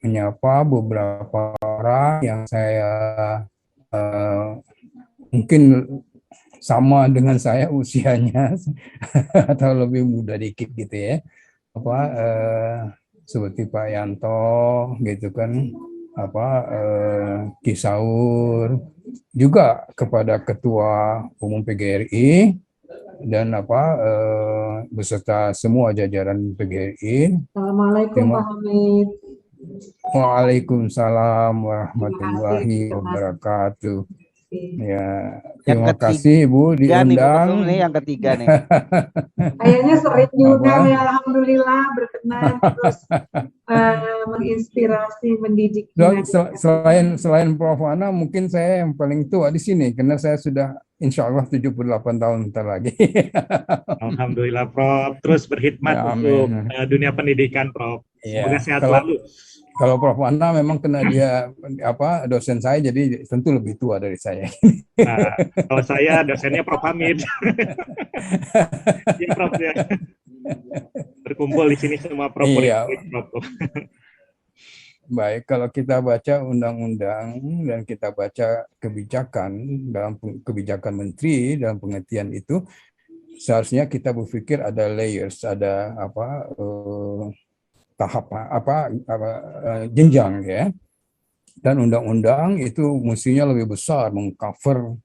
menyapa beberapa orang yang saya mungkin sama dengan saya usianya atau lebih muda dikit gitu ya. Apa seperti Pak Yanto gitu kan, apa Kisaur, juga kepada Ketua Umum PGRI dan apa beserta semua jajaran PGRI. Assalamualaikum Pak Hamid. Waalaikumsalam Terima kasih warahmatullahi atas wabarakatuh. Ya, Yang terima kasih Ibu ketiga nih Bu Ketum diundang. nih, yang ketiga nih. Kayaknya sering diundang Apa? ya, alhamdulillah berkenan terus menginspirasi, mendidik. Selain Prof. Ana, mungkin saya yang paling tua di sini karena saya sudah insya Allah 78 tahun ntar lagi. Alhamdulillah Prof. Terus berkhidmat Ya, untuk amin. dunia pendidikan Prof. Semoga Ya, sehat kalau selalu. kalau Prof. Ana memang kena dia apa dosen saya, jadi tentu lebih tua dari saya. Nah, kalau saya dosennya Prof. Hamid. Iya Prof ya. Berkumpul di sini semua Prof. Iya. Prof. Baik, kalau kita baca undang-undang dan kita baca kebijakan dalam kebijakan menteri dalam pengertian itu, seharusnya kita berpikir ada layers, ada apa tahap jenjang ya. Dan undang-undang itu mestinya lebih besar mengcover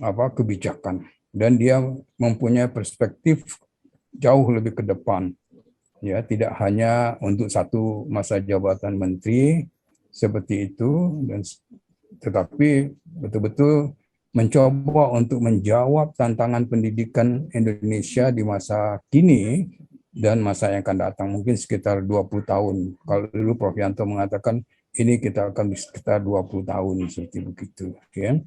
apa kebijakan dan dia mempunyai perspektif jauh lebih ke depan. Ya, tidak hanya untuk satu masa jabatan menteri seperti itu, dan tetapi betul-betul mencoba untuk menjawab tantangan pendidikan Indonesia di masa kini dan masa yang akan datang, mungkin sekitar 20 tahun. Kalau dulu Prof. Yanto mengatakan ini kita akan sekitar 20 tahun seperti begitu. Ya.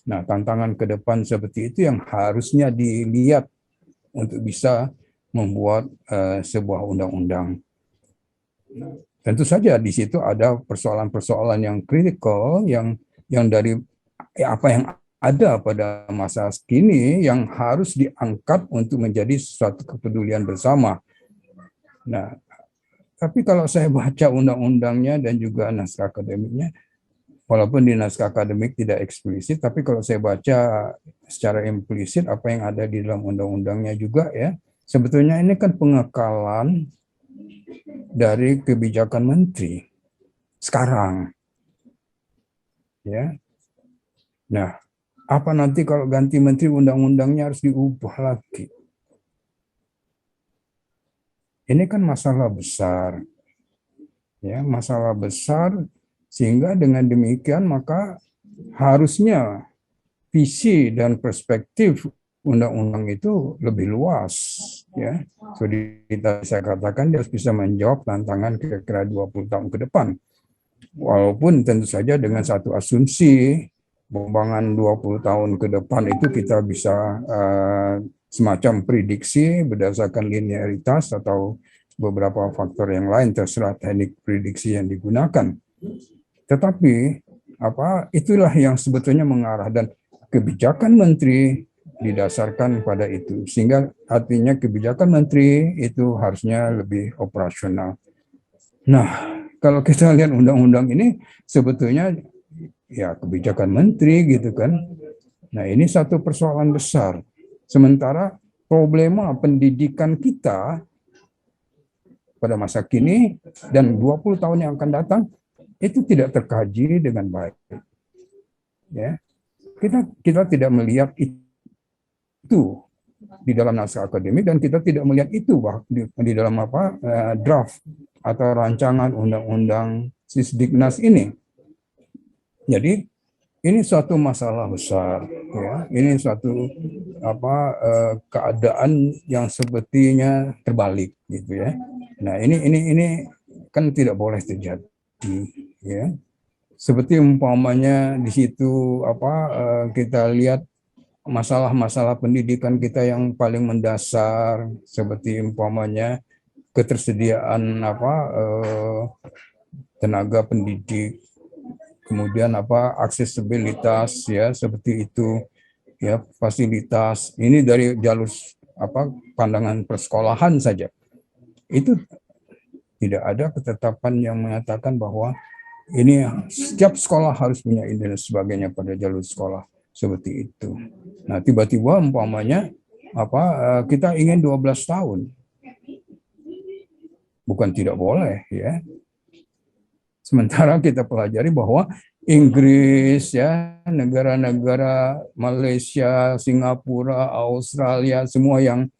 Nah, tantangan ke depan seperti itu yang harusnya dilihat untuk bisa membuat sebuah undang-undang. Tentu saja di situ ada persoalan-persoalan yang kritikal yang dari apa yang ada pada masa kini yang harus diangkat untuk menjadi suatu kepedulian bersama. Nah, tapi kalau saya baca undang-undangnya dan juga naskah akademiknya, walaupun di naskah akademik tidak eksplisit, tapi kalau saya baca secara implisit apa yang ada di dalam undang-undangnya juga ya, sebetulnya ini kan pengekalan dari kebijakan menteri sekarang. Ya. Nah, apa nanti kalau ganti menteri undang-undangnya harus diubah lagi? Ini kan masalah besar. Ya, masalah besar sehingga dengan demikian maka harusnya visi dan perspektif undang-undang itu lebih luas ya. Jadi saya katakan dia harus bisa menjawab tantangan kira-kira 20 tahun ke depan. Walaupun tentu saja dengan satu asumsi pengembangan 20 tahun ke depan itu kita bisa semacam prediksi berdasarkan linearitas atau beberapa faktor yang lain, terserah teknik prediksi yang digunakan. Tetapi itulah yang sebetulnya mengarah, dan kebijakan menteri didasarkan pada itu, sehingga artinya kebijakan menteri itu harusnya lebih operasional. Nah, kalau kita lihat undang-undang ini sebetulnya ya kebijakan menteri gitu kan. Nah, ini satu persoalan besar. Sementara problema pendidikan kita pada masa kini dan 20 tahun yang akan datang itu tidak terkaji dengan baik. Ya. Kita tidak melihat itu di dalam naskah akademik, dan kita tidak melihat itu di dalam draft atau rancangan undang-undang Sisdiknas ini. Jadi ini suatu masalah besar, ya. Ini suatu keadaan yang sepertinya terbalik, gitu ya. Nah ini kan tidak boleh terjadi, ya. Seperti umpamanya di situ kita lihat masalah-masalah pendidikan kita yang paling mendasar, seperti umpamanya ketersediaan tenaga pendidik, kemudian aksesibilitas ya seperti itu ya, fasilitas ini dari jalur pandangan persekolahan saja itu Tidak ada ketetapan yang mengatakan bahwa ini setiap sekolah harus punya ini dan sebagainya pada jalur sekolah seperti itu. Nah, tiba-tiba umpamanya kita ingin 12 tahun. Bukan tidak boleh ya. Sementara kita pelajari bahwa Inggris ya, negara-negara Malaysia, Singapura, Australia, semua yang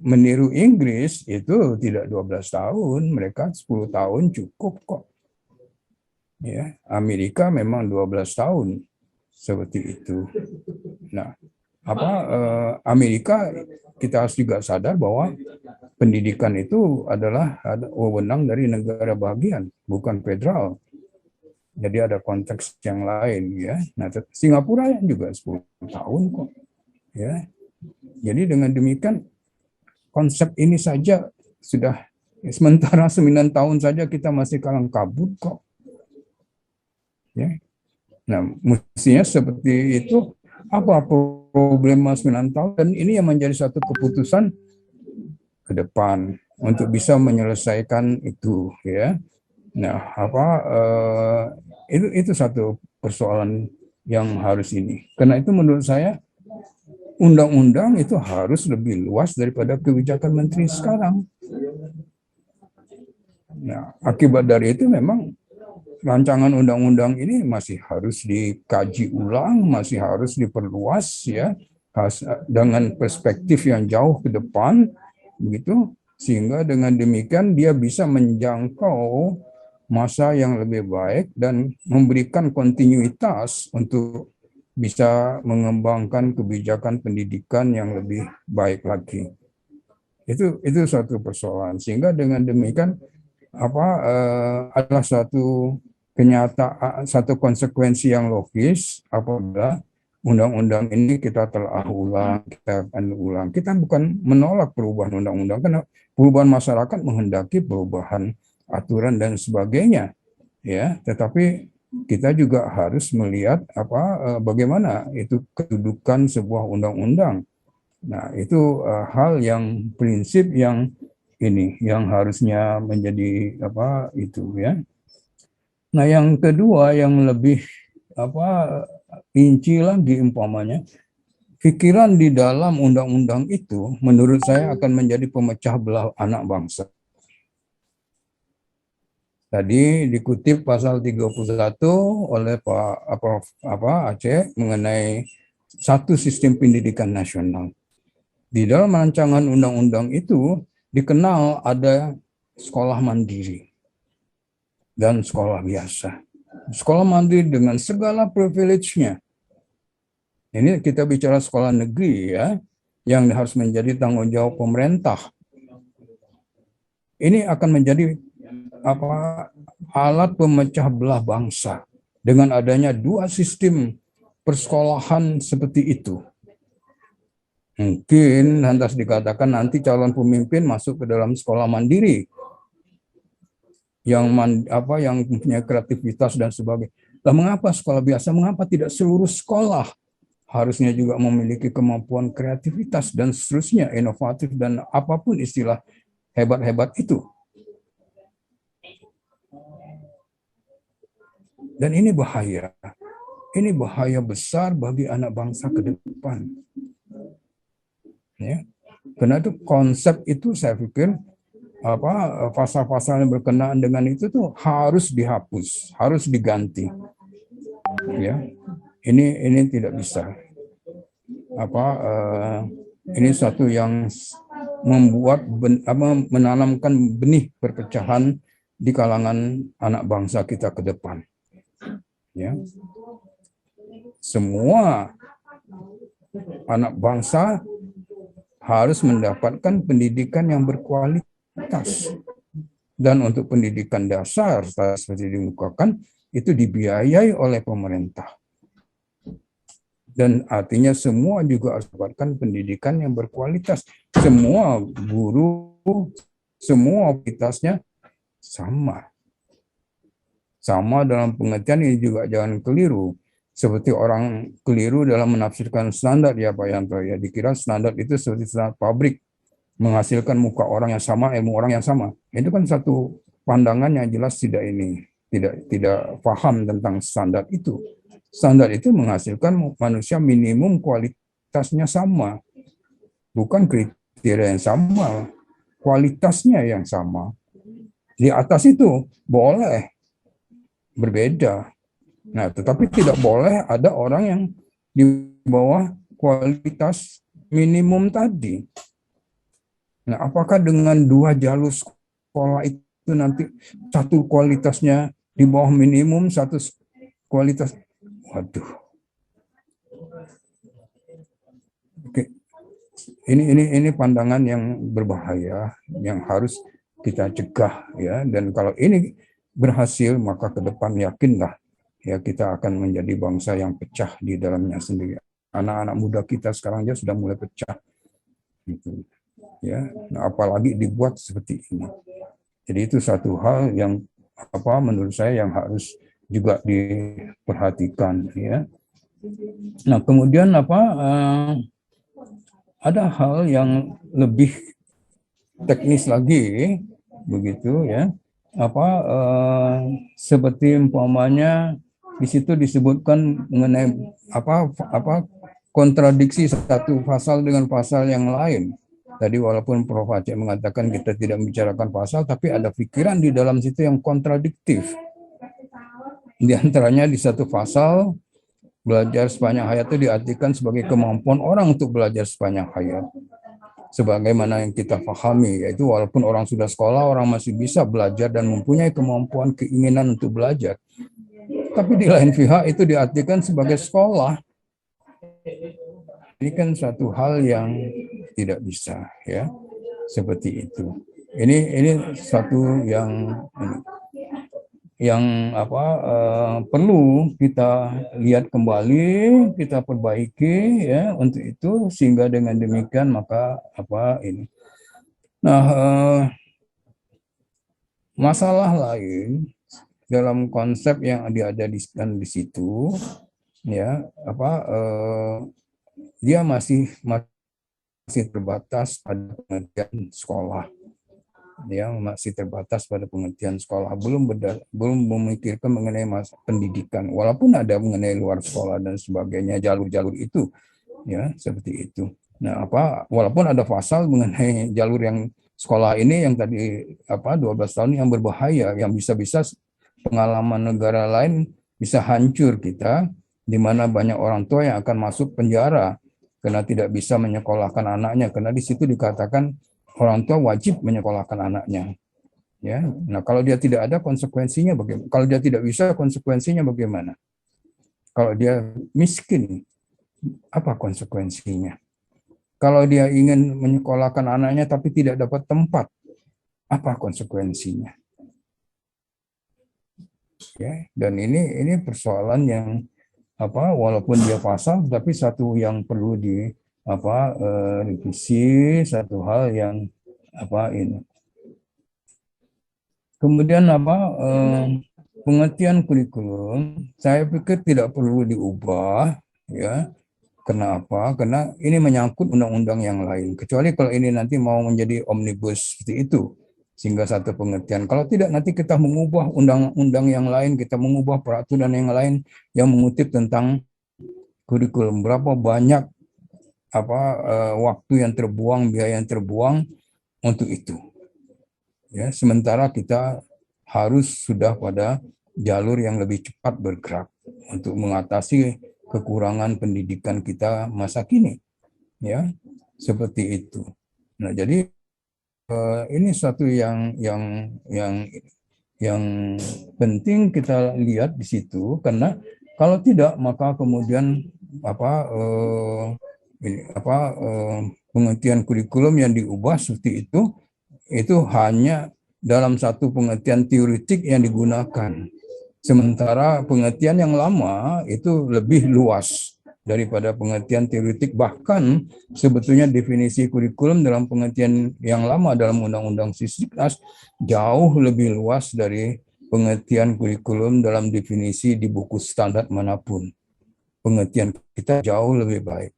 meniru Inggris itu tidak 12 tahun, mereka 10 tahun cukup kok. Ya, Amerika memang 12 tahun seperti itu. Nah, Amerika kita harus juga sadar bahwa pendidikan itu adalah wewenang dari negara bagian, bukan federal. Jadi ada konteks yang lain ya. Nah, Singapura juga 10 tahun kok. Ya. Jadi dengan demikian konsep ini saja sudah sementara 9 tahun saja kita masih kalang kabut kok. Ya. Nah, mestinya seperti itu apa problema 9 tahun dan ini yang menjadi satu keputusan ke depan untuk bisa menyelesaikan itu ya. Nah, itu satu persoalan yang harus ini. Karena itu menurut saya undang-undang itu harus lebih luas daripada kebijakan menteri sekarang. Nah, akibat dari itu memang rancangan undang-undang ini masih harus dikaji ulang, masih harus diperluas ya, dengan perspektif yang jauh ke depan, begitu, sehingga dengan demikian dia bisa menjangkau masa yang lebih baik dan memberikan kontinuitas untuk bisa mengembangkan kebijakan pendidikan yang lebih baik lagi. Itu suatu persoalan, sehingga dengan demikian adalah satu kenyataan, satu konsekuensi yang logis apabila undang-undang ini kita telah ulang, kita akan ulang. Kita bukan menolak perubahan undang-undang, karena perubahan masyarakat menghendaki perubahan aturan dan sebagainya, ya. Tetapi kita juga harus melihat bagaimana itu kedudukan sebuah undang-undang. Nah, itu hal yang prinsip yang ini yang harusnya menjadi itu ya. Nah, yang kedua yang lebih rinci lagi umpamanya, pikiran di dalam undang-undang itu menurut saya akan menjadi pemecah belah anak bangsa. Tadi dikutip pasal 31 oleh Pak Aceh mengenai satu sistem pendidikan nasional. Di dalam rancangan undang-undang itu dikenal ada sekolah mandiri dan sekolah biasa. Sekolah mandiri dengan segala privilege-nya. Ini kita bicara sekolah negeri ya, yang harus menjadi tanggung jawab pemerintah. Ini akan menjadi alat pemecah belah bangsa dengan adanya dua sistem persekolahan seperti itu. Mungkin lantas dikatakan nanti calon pemimpin masuk ke dalam sekolah mandiri yang punya kreativitas dan sebagainya. Lah mengapa sekolah biasa? Mengapa tidak seluruh sekolah harusnya juga memiliki kemampuan kreativitas dan seterusnya, inovatif dan apapun istilah hebat-hebat itu. Dan ini bahaya. Ini bahaya besar bagi anak bangsa ke depan. Ya. Karena itu konsep itu saya pikir pasal-pasal yang berkenaan dengan itu tuh harus dihapus, harus diganti. Ya. Ini tidak bisa. Ini satu yang membuat menanamkan benih perpecahan di kalangan anak bangsa kita ke depan. Ya. Semua anak bangsa harus mendapatkan pendidikan yang berkualitas. Dan untuk pendidikan dasar, seperti dimukakan, itu dibiayai oleh pemerintah. Dan artinya semua juga harus mendapatkan pendidikan yang berkualitas. Semua guru, semua kualitasnya sama. Sama dalam pengertian ini juga jangan keliru. Seperti orang keliru dalam menafsirkan standar ya Pak Yanto ya, dikira standar itu seperti standar pabrik menghasilkan muka orang yang sama, ilmu orang yang sama. Itu kan satu pandangan yang jelas tidak paham tentang standar itu. Standar itu menghasilkan manusia minimum kualitasnya sama, bukan kriteria yang sama, kualitasnya yang sama. Di atas itu boleh berbeda. Nah, tetapi tidak boleh ada orang yang di bawah kualitas minimum tadi. Nah, apakah dengan 2 jalur sekolah itu nanti satu kualitasnya di bawah minimum, satu kualitas, waduh. Oke. Ini pandangan yang berbahaya yang harus kita cegah ya, dan kalau ini berhasil maka ke depan yakinlah ya kita akan menjadi bangsa yang pecah di dalamnya sendiri. Anak-anak muda kita sekarang aja sudah mulai pecah gitu ya. Nah, apalagi dibuat seperti ini. Jadi itu satu hal yang menurut saya yang harus juga diperhatikan ya. Nah, kemudian ada hal yang lebih teknis lagi begitu ya. Seperti umpamanya di situ disebutkan mengenai kontradiksi satu pasal dengan pasal yang lain. Tadi walaupun Prof. Aceh mengatakan kita tidak membicarakan pasal, tapi ada pikiran di dalam situ yang kontradiktif. Di antaranya di satu pasal, belajar sepanjang hayat itu diartikan sebagai kemampuan orang untuk belajar sepanjang hayat. Sebagaimana yang kita pahami, yaitu walaupun orang sudah sekolah, orang masih bisa belajar dan mempunyai kemampuan, keinginan untuk belajar. Tapi di lain pihak itu diartikan sebagai sekolah. Ini kan suatu hal yang tidak bisa, ya, seperti itu. Ini satu yang perlu kita lihat kembali, kita perbaiki, ya, untuk itu sehingga dengan demikian maka ini. Nah, masalah lain dalam konsep yang diadadikan di situ, ya, dia masih terbatas pada pengertian sekolah, ya, masih terbatas pada pengertian sekolah, belum memikirkan mengenai pendidikan, walaupun ada mengenai luar sekolah dan sebagainya, jalur-jalur itu, ya, seperti itu. Nah, walaupun ada pasal mengenai jalur yang sekolah ini yang tadi 12 tahun yang berbahaya, yang bisa-bisa pengalaman negara lain bisa hancur kita, di mana banyak orang tua yang akan masuk penjara karena tidak bisa menyekolahkan anaknya, karena di situ dikatakan orang tua wajib menyekolahkan anaknya. Ya, nah kalau dia tidak ada konsekuensinya bagaimana? Kalau dia tidak bisa konsekuensinya bagaimana? Kalau dia miskin, apa konsekuensinya? Kalau dia ingin menyekolahkan anaknya tapi tidak dapat tempat, apa konsekuensinya? Ya, dan ini persoalan yang walaupun dia pasal, tapi satu yang perlu revisi, satu hal yang ini. Kemudian pengertian kurikulum, saya pikir tidak perlu diubah, ya. Kenapa? Karena ini menyangkut undang-undang yang lain. Kecuali kalau ini nanti mau menjadi omnibus seperti itu, sehingga satu pengertian. Kalau tidak, nanti kita mengubah undang-undang yang lain, kita mengubah peraturan yang lain yang mengutip tentang kurikulum. Berapa banyak waktu yang terbuang, biaya yang terbuang untuk itu. Ya, sementara kita harus sudah pada jalur yang lebih cepat bergerak untuk mengatasi kekurangan pendidikan kita masa kini. Ya, seperti itu. Nah, jadi ini satu yang penting kita lihat di situ, karena kalau tidak maka kemudian pengertian kurikulum yang diubah seperti itu hanya dalam satu pengertian teoretik yang digunakan, sementara pengertian yang lama itu lebih luas daripada pengertian teoretik. Bahkan sebetulnya definisi kurikulum dalam pengertian yang lama dalam Undang-Undang Sisdiknas jauh lebih luas dari pengertian kurikulum dalam definisi di buku standar manapun. Pengertian kita jauh lebih baik.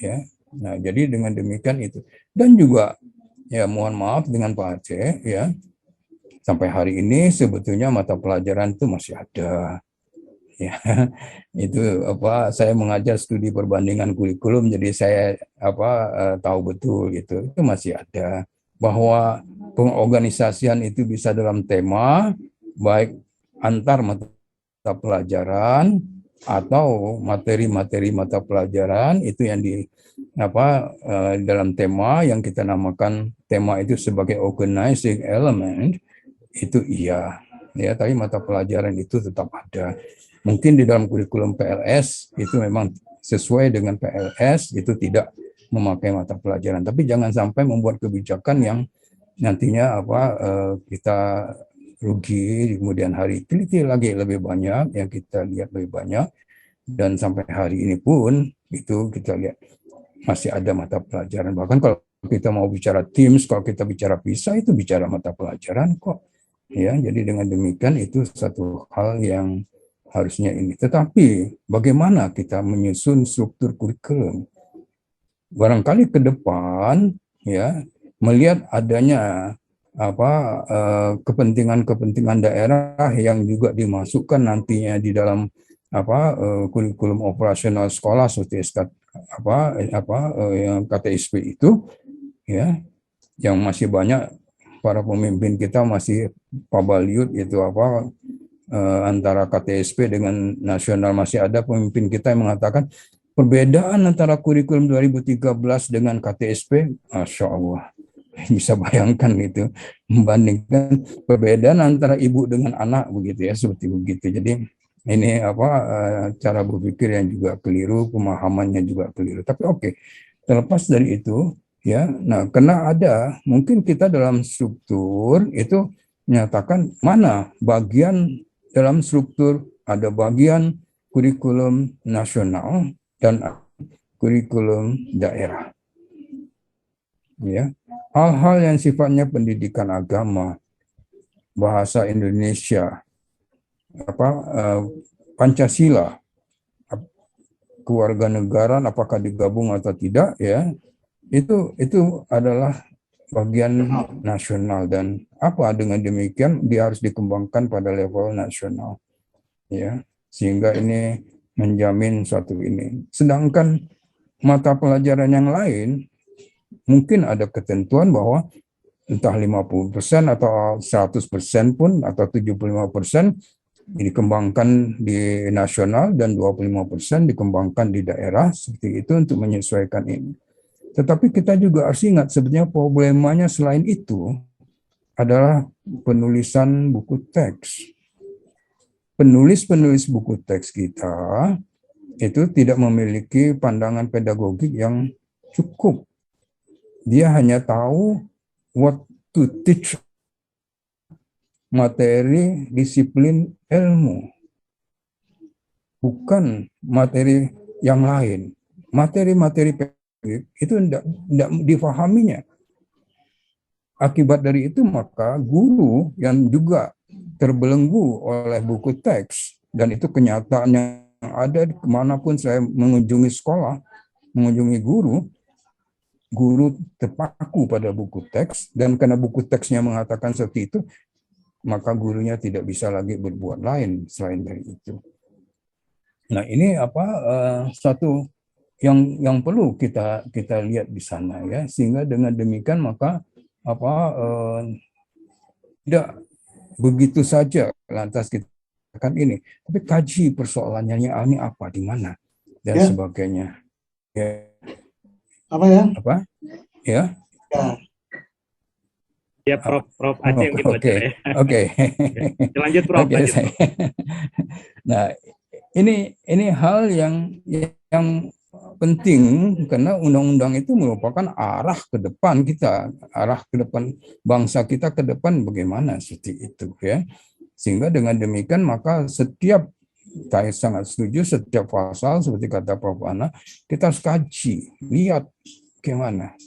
Ya. Nah, jadi dengan demikian itu. Dan juga ya mohon maaf dengan Pak Aceh, ya. sampai hari ini sebetulnya mata pelajaran itu masih ada. Ya, itu apa? Saya mengajar studi perbandingan kurikulum, jadi saya tahu betul gitu. Itu masih ada bahwa pengorganisasian itu bisa dalam tema baik antar mata pelajaran atau materi-materi mata pelajaran itu yang dalam tema yang kita namakan tema itu sebagai organizing element itu iya ya, tapi mata pelajaran itu tetap ada. Mungkin di dalam kurikulum PLS itu memang sesuai dengan PLS itu tidak memakai mata pelajaran, tapi jangan sampai membuat kebijakan yang nantinya kita rugi di kemudian hari. Teliti lagi lebih banyak, yang kita lihat lebih banyak, dan sampai hari ini pun itu kita lihat masih ada mata pelajaran. Bahkan kalau kita mau bicara Teams, kalau kita bicara PISA itu bicara mata pelajaran kok. Ya, jadi dengan demikian itu satu hal yang harusnya ini. Tetapi bagaimana kita menyusun struktur kurikulum? Barangkali ke depan ya, melihat adanya kepentingan-kepentingan daerah yang juga dimasukkan nantinya di dalam kurikulum operasional sekolah seperti yang KTSP itu ya, yang masih banyak para pemimpin kita masih pabaliut itu antara KTSP dengan nasional. Masih ada pemimpin kita yang mengatakan perbedaan antara kurikulum 2013 dengan KTSP, Masya Allah, bisa bayangkan gitu, membandingkan perbedaan antara ibu dengan anak begitu ya, seperti begitu. Jadi ini cara berpikir yang juga keliru, pemahamannya juga keliru. Tapi oke, terlepas dari itu ya, nah karena ada mungkin kita dalam struktur itu menyatakan mana bagian dalam struktur, ada bagian kurikulum nasional dan kurikulum daerah. Ya, hal-hal yang sifatnya pendidikan agama, bahasa Indonesia, Pancasila, kewarganegaraan apakah digabung atau tidak ya, itu adalah bagian nasional, dan dengan demikian dia harus dikembangkan pada level nasional ya, sehingga ini menjamin suatu ini. Sedangkan mata pelajaran yang lain mungkin ada ketentuan bahwa entah 50% atau 100% pun atau 75% dikembangkan di nasional dan 25% dikembangkan di daerah, seperti itu untuk menyesuaikan ini. Tetapi kita juga harus ingat sebenarnya problemanya selain itu adalah penulisan buku teks. Penulis-penulis buku teks kita itu tidak memiliki pandangan pedagogik yang cukup. Dia hanya tahu what to teach, materi disiplin ilmu, bukan materi yang lain. Materi-materi itu tidak difahaminya. Akibat dari itu maka guru yang juga terbelenggu oleh buku teks, dan itu kenyataan yang ada kemanapun saya mengunjungi sekolah, mengunjungi guru terpaku pada buku teks, dan karena buku teksnya mengatakan seperti itu, maka gurunya tidak bisa lagi berbuat lain selain dari itu. Nah ini satu yang perlu kita lihat di sana ya, sehingga dengan demikian maka tidak begitu saja lantas kita akan ini, tapi kaji persoalannya ini apa, di mana dan sebagainya ya. Ya Prof aja yang kita baca ya. Oke. Lanjut Prof. Lanjut. Nah ini hal yang penting, karena undang-undang itu merupakan arah ke depan kita, arah ke depan bangsa kita ke depan bagaimana seperti itu ya. Sehingga dengan demikian maka saya sangat setuju, setiap pasal seperti kata Prof Ana kita harus kaji, lihat bagaimana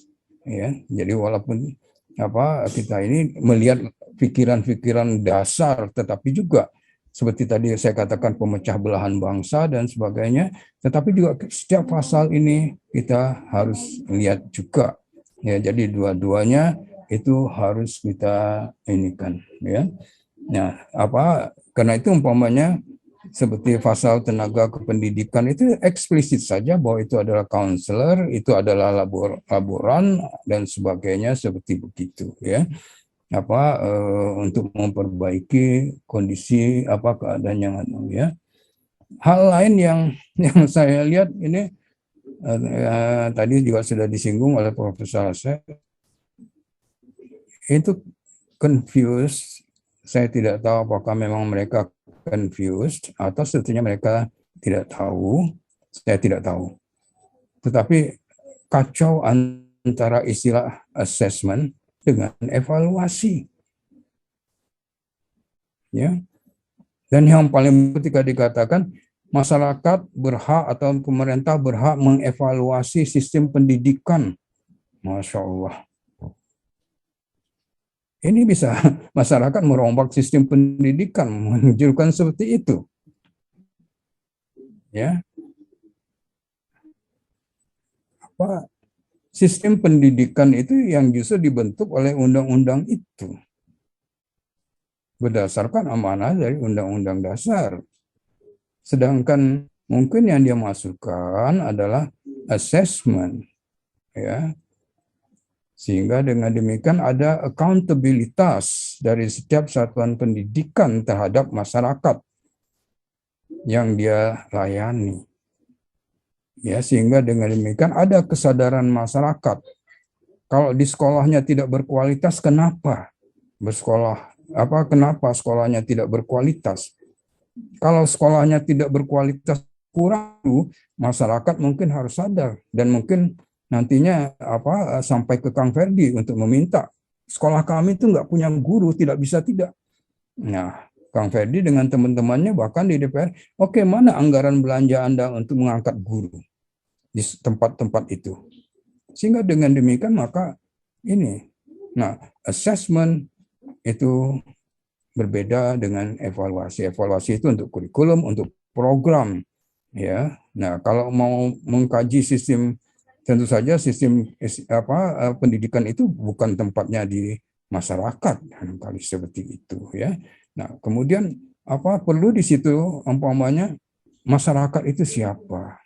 ya. Jadi walaupun kita ini melihat pikiran-pikiran dasar, tetapi juga seperti tadi saya katakan pemecah belahan bangsa dan sebagainya, tetapi juga setiap pasal ini kita harus lihat juga ya. Jadi dua-duanya itu harus kita inikan, ya. Nah, karena itu umpamanya seperti pasal tenaga kependidikan itu eksplisit saja bahwa itu adalah counselor, itu adalah laboran dan sebagainya seperti begitu, ya. Untuk memperbaiki kondisi keadaan yang ya. Hal lain yang saya lihat ini tadi juga sudah disinggung oleh Profesor Asep, itu confused. Saya tidak tahu apakah memang mereka confused atau sebetulnya mereka tidak tahu. Saya tidak tahu. Tetapi kacau antara istilah assessment dengan evaluasi. Ya. Dan yang paling ketika dikatakan masyarakat berhak atau pemerintah berhak mengevaluasi sistem pendidikan. Masya Allah. Ini bisa masyarakat merombak sistem pendidikan, menunjukkan seperti itu. Ya. Sistem pendidikan itu yang justru dibentuk oleh undang-undang itu. Berdasarkan amanah dari undang-undang dasar. Sedangkan mungkin yang dia masukkan adalah assessment. Ya. Sehingga dengan demikian ada akuntabilitas dari setiap satuan pendidikan terhadap masyarakat yang dia layani. Ya, sehingga dengan demikian ada kesadaran masyarakat. Kalau di sekolahnya tidak berkualitas, kenapa bersekolah? Kenapa sekolahnya tidak berkualitas? Kalau sekolahnya tidak berkualitas kurang, masyarakat mungkin harus sadar dan mungkin nantinya sampai ke Kang Ferdi untuk meminta sekolah kami itu nggak punya guru, tidak bisa tidak. Nah, Kang Ferdi dengan teman-temannya bahkan di DPR, oke, mana anggaran belanja Anda untuk mengangkat guru di tempat-tempat itu. Sehingga dengan demikian maka ini, assessment itu berbeda dengan evaluasi. Evaluasi itu untuk kurikulum, untuk program, ya. Nah, kalau mau mengkaji sistem, tentu saja sistem pendidikan itu bukan tempatnya di masyarakat, kali seperti itu, ya. Nah, kemudian perlu di situ umpamanya masyarakat itu siapa?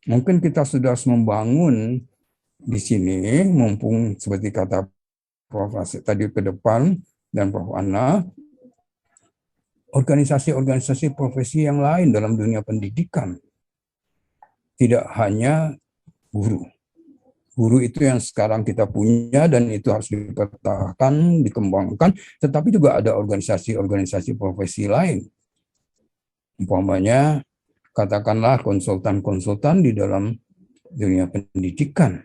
Mungkin kita sudah membangun di sini, mumpung seperti kata Prof. Asep tadi ke depan dan Prof. Anna, organisasi-organisasi profesi yang lain dalam dunia pendidikan. Tidak hanya guru. Guru itu yang sekarang kita punya dan itu harus dipertahankan, dikembangkan, tetapi juga ada organisasi-organisasi profesi lain. Umpamanya, katakanlah konsultan-konsultan di dalam dunia pendidikan.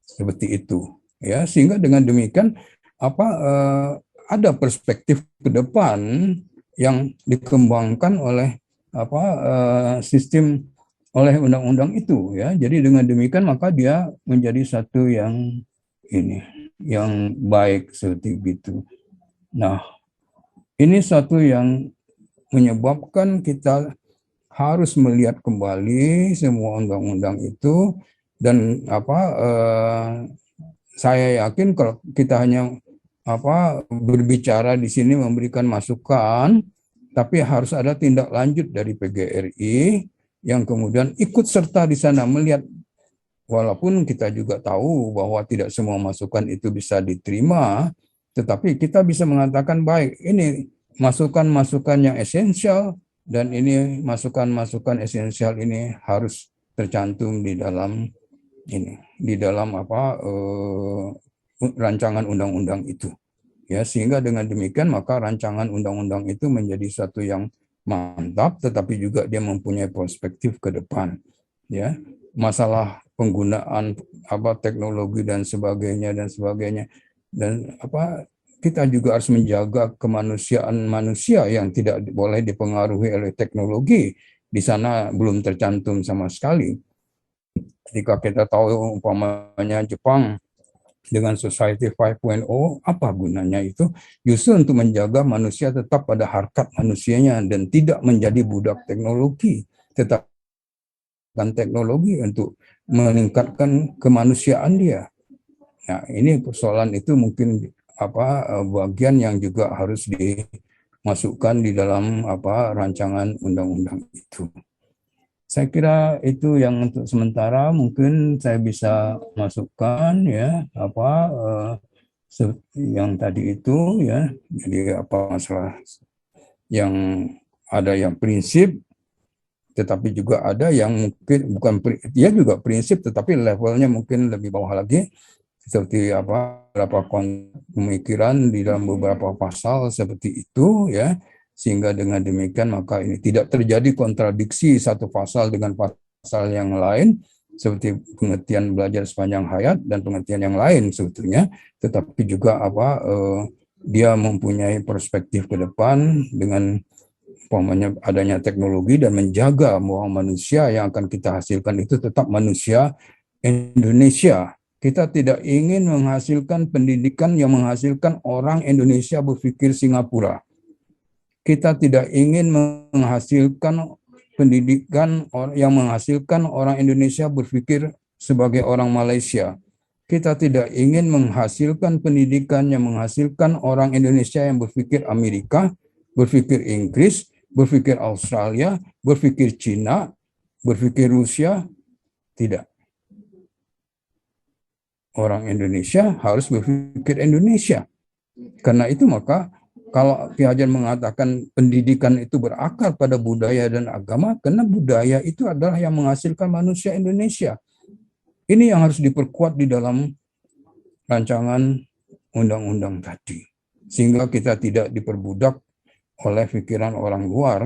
Seperti itu. Ya, sehingga dengan demikian ada perspektif ke depan yang dikembangkan oleh sistem oleh undang-undang itu, ya. Jadi dengan demikian maka dia menjadi satu yang baik seperti itu. Nah, ini satu yang menyebabkan kita harus melihat kembali semua undang-undang itu dan saya yakin kalau kita hanya berbicara di sini memberikan masukan, tapi harus ada tindak lanjut dari PGRI yang kemudian ikut serta di sana melihat, walaupun kita juga tahu bahwa tidak semua masukan itu bisa diterima, tetapi kita bisa mengatakan baik, ini masukan-masukan yang esensial dan ini masukan-masukan esensial ini harus tercantum di dalam rancangan undang-undang itu. Ya, sehingga dengan demikian maka rancangan undang-undang itu menjadi satu yang mantap, tetapi juga dia mempunyai perspektif ke depan. Ya, masalah penggunaan teknologi dan sebagainya dan kita juga harus menjaga kemanusiaan manusia yang tidak boleh dipengaruhi oleh teknologi. Di sana belum tercantum sama sekali. Ketika kita tahu umpamanya Jepang dengan Society 5.0, apa gunanya itu? Justru untuk menjaga manusia tetap pada harkat manusianya dan tidak menjadi budak teknologi. Tetap teknologi untuk meningkatkan kemanusiaan dia. Nah, ini persoalan itu mungkin bagian yang juga harus dimasukkan di dalam rancangan undang-undang itu. Saya kira itu yang untuk sementara mungkin saya bisa masukkan ya yang tadi itu ya. Jadi masalah yang ada yang prinsip, tetapi juga ada yang mungkin bukan dia juga prinsip tetapi levelnya mungkin lebih bawah lagi, seperti beberapa pemikiran di dalam beberapa pasal seperti itu ya, sehingga dengan demikian maka ini tidak terjadi kontradiksi satu pasal dengan pasal yang lain, seperti pengertian belajar sepanjang hayat dan pengertian yang lain sebetulnya, tetapi juga dia mempunyai perspektif ke depan dengan adanya teknologi dan menjaga bahwa manusia yang akan kita hasilkan itu tetap manusia Indonesia. Kita tidak ingin menghasilkan pendidikan yang menghasilkan orang Indonesia berpikir Singapura. Kita tidak ingin menghasilkan pendidikan yang menghasilkan orang Indonesia berpikir sebagai orang Malaysia. Kita tidak ingin menghasilkan pendidikan yang menghasilkan orang Indonesia yang berpikir Amerika, berpikir Inggris, berpikir Australia, berpikir Cina, berpikir Rusia. Tidak. Orang Indonesia harus berpikir Indonesia. Karena itu maka kalau Ki Hajar mengatakan pendidikan itu berakar pada budaya dan agama, karena budaya itu adalah yang menghasilkan manusia Indonesia. Ini yang harus diperkuat di dalam rancangan undang-undang tadi. Sehingga kita tidak diperbudak oleh pikiran orang luar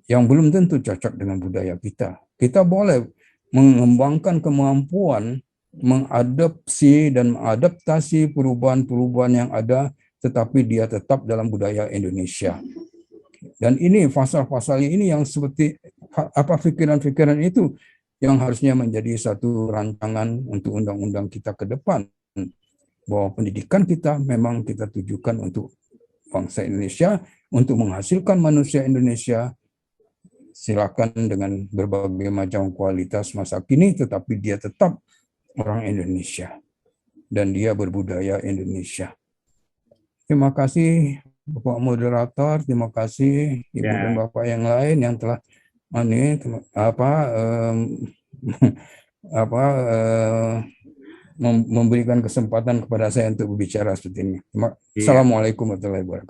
yang belum tentu cocok dengan budaya kita. Kita boleh mengembangkan kemampuan mengadopsi dan mengadaptasi perubahan-perubahan yang ada, tetapi dia tetap dalam budaya Indonesia. Dan ini pasal-pasal ini yang seperti pikiran-pikiran itu yang harusnya menjadi satu rancangan untuk undang-undang kita ke depan, bahwa pendidikan kita memang kita tujukan untuk bangsa Indonesia, untuk menghasilkan manusia Indonesia. Silakan dengan berbagai macam kualitas masa kini, tetapi dia tetap orang Indonesia dan dia berbudaya Indonesia. Terima kasih Bapak Moderator, terima kasih Ibu dan Bapak yang lain yang telah memberikan kesempatan kepada saya untuk berbicara seperti ini. Assalamualaikum warahmatullahi wabarakatuh.